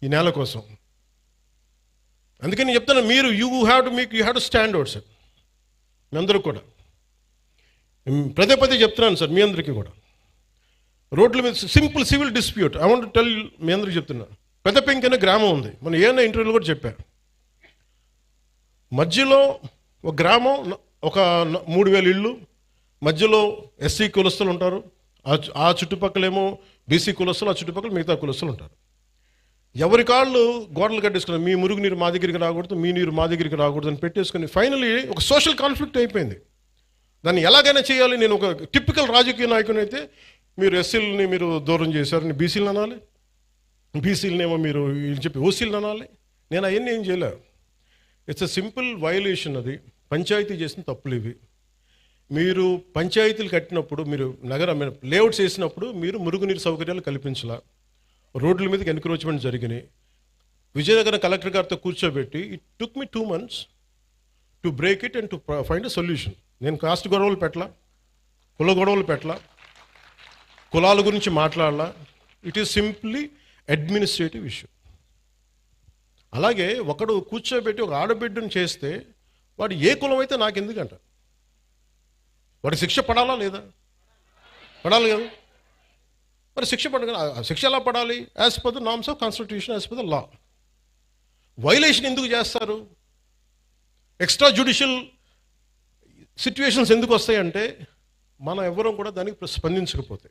ఈ నేల కోసం. అందుకని నేను చెప్తాను, మీరు you have to stand out sir. మీ అందరూ కూడా పదే పదే చెప్తున్నాను సార్, మీ అందరికీ కూడా. రోడ్ల మీద simple civil dispute I want tell, మీ అందరికీ చెప్తున్నాను. పెద్ద పెంకి అనే గ్రామం ఉంది, మనం ఏమైనా ఇంటర్వ్యూలో కూడా చెప్పారు. మధ్యలో ఒక గ్రామం, ఒక 3000 ఇళ్ళు, మధ్యలో ఎస్సీ కులస్తులు ఉంటారు, ఆ చుట్టుపక్కలేమో బీసీ కులస్తులు, ఆ చుట్టుపక్కల మిగతా కులస్తులు ఉంటారు. ఎవరి కాళ్ళు గోడలు కట్టేసుకున్నారు, మీ మురుగు నీరు మా దగ్గరికి రాకూడదు, మీ నీరు మా దగ్గరికి రాకూడదు అని పెట్టేసుకుని ఫైనలీ ఒక సోషల్ కాన్ఫ్లిక్ట్ అయిపోయింది. దాన్ని ఎలాగైనా చేయాలి. నేను ఒక టిపికల్ రాజకీయ నాయకుని అయితే, మీరు ఎస్సీలని మీరు దూరం చేశారని బీసీలు అనాలి, బీసీలనేమో మీరు చెప్పి ఓసీలు అనాలి. నేను అవన్నీ ఏం చేయలే. It's a simple violation. అది పంచాయతీ చేసిన తప్పులు ఇవి. మీరు పంచాయతీలు కట్టినప్పుడు, మీరు లేఅవుట్స్ వేసినప్పుడు మీరు మురుగునీరు సౌకర్యాలు కల్పించాల. రోడ్ల మీదకి ఎన్క్రోచ్మెంట్ జరిగినాయి. విజయనగరం కలెక్టర్ గారితో కూర్చోబెట్టి it took me 2 months to break it and to find a solution. నేను కాస్ట్ గొడవలు పెట్టలా, కుల గొడవలు పెట్టలా, కులాల గురించి మాట్లాడాలా. It is simply administrative issue. అలాగే ఒకడు కూర్చోబెట్టి ఒక ఆడబిడ్డను చేస్తే వాడు ఏ కులం అయితే నాకెందుకంట, వాడి శిక్ష పడాలా లేదా? పడాలి కదా. మరి శిక్ష శిక్ష ఎలా పడాలి? As per the norms of constitution, as per the law. Violation ఎందుకు చేస్తారు? ఎక్స్ట్రా జ్యుడిషియల్ సిచ్యువేషన్స్ ఎందుకు వస్తాయంటే, మనం ఎవరం కూడా దానికి స్పందించకపోతే.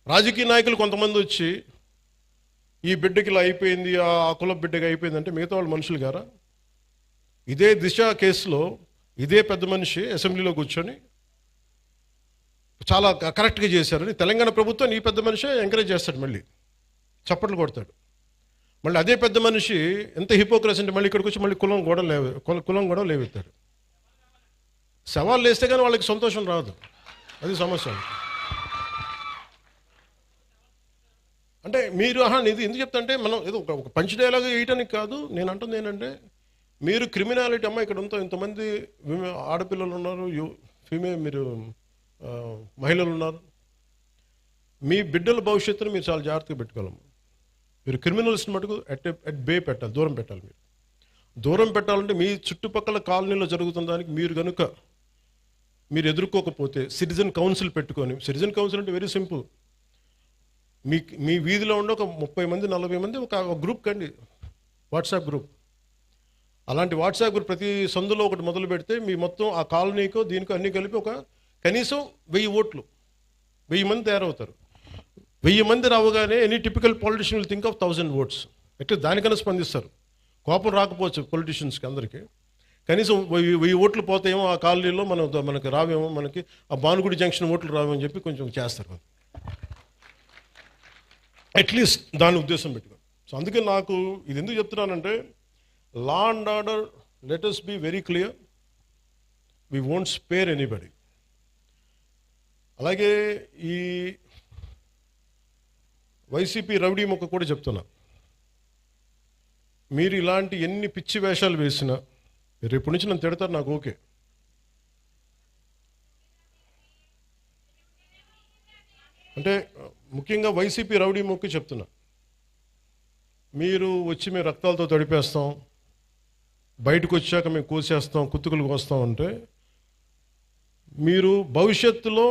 రాజకీయ నాయకులు కొంతమంది వచ్చి ఈ బిడ్డకి ఇలా అయిపోయింది, ఆ కుల బిడ్డకి అయిపోయింది అంటే మిగతా వాళ్ళు మనుషులు గారా? ఇదే దిశ కేసులో ఇదే పెద్ద మనిషి అసెంబ్లీలో కూర్చొని చాలా కరెక్ట్గా చేశారని తెలంగాణ ప్రభుత్వం ఈ పెద్ద మనిషి ఎంకరేజ్ చేస్తాడు, మళ్ళీ చప్పట్లు కొడతాడు. మళ్ళీ అదే పెద్ద మనిషి ఎంత హిపోక్రసీ అంటే మళ్ళీ ఇక్కడికి వచ్చి మళ్ళీ కులం కూడా లేవెత్తాడు. సవాళ్ళు వేస్తే కానీ వాళ్ళకి సంతోషం రాదు, అది సమస్య. అంటే మీరు ఇది ఎందుకు చెప్తా అంటే, మనం ఏదో ఒక పంచ్ డైలాగ్ వేయటానికి కాదు. నేను అంటుంది ఏంటంటే, మీరు క్రిమినాలిటీ అమ్మ ఇక్కడ ఇంతమంది ఆడపిల్లలు ఉన్నారు, మీరు మహిళలు ఉన్నారు, మీ బిడ్డల భవిష్యత్తును మీరు చాలా జాగ్రత్తగా పెట్టుకోవాలమ్మ. మీరు క్రిమినల్స్ని మటుకు అట్ బే పెట్టాలి, దూరం పెట్టాలి. మీరు దూరం పెట్టాలంటే మీ చుట్టుపక్కల కాలనీలో జరుగుతున్న దానికి మీరు ఎదుర్కోకపోతే సిటిజన్ కౌన్సిల్ పెట్టుకొని, సిటిజన్ కౌన్సిల్ అంటే వెరీ సింపుల్. మీ వీధిలో ఉండే ఒక 30 మంది 40 మంది ఒక గ్రూప్ కండి, వాట్సాప్ గ్రూప్. అలాంటి వాట్సాప్ గ్రూప్ ప్రతి సందులో ఒకటి మొదలు పెడితే మీ మొత్తం ఆ కాలనీకో దీనికో అన్నీ కలిపి ఒక కనీసం 1000 ఓట్లు, 1000 మంది తయారవుతారు. 1000 మంది రావగానే any typical politician will think of 1000 votes. At least దానికన్నా స్పందిస్తారు. కోపం రాకపోవచ్చు పొలిటీషియన్స్కి అందరికీ, కనీసం 1000 ఓట్లు పోతాయేమో ఆ కాలనీలో, మనకి రావేమో, మనకి ఆ భానుగుడి జంక్షన్ ఓట్లు రావేమో అని చెప్పి కొంచెం చేస్తారు, అట్లీస్ట్ దాని ఉద్దేశం పెట్టుకోండి. సో అందుకే నాకు ఇది ఎందుకు చెప్తున్నానంటే, law and order, let us be very clear, we won't spare anybody. అలాగే ఈ వైసీపీ రౌడీ మొక్క కూడా చెప్తున్నా, మీరు ఇలాంటి ఎన్ని పిచ్చి వేషాలు వేసినా రేపు నుంచి నన్ను తిడతారు, నాకు ఓకే. అంటే ముఖ్యంగా వైసీపీ రౌడీ మొక్కి చెప్తున్నా, మీరు వచ్చి మేము రక్తాలతో తడిపేస్తాం, బయటకు వచ్చాక మేము కోసేస్తాం, కుత్తుకులు కోస్తాం అంటే, మీరు భవిష్యత్తులో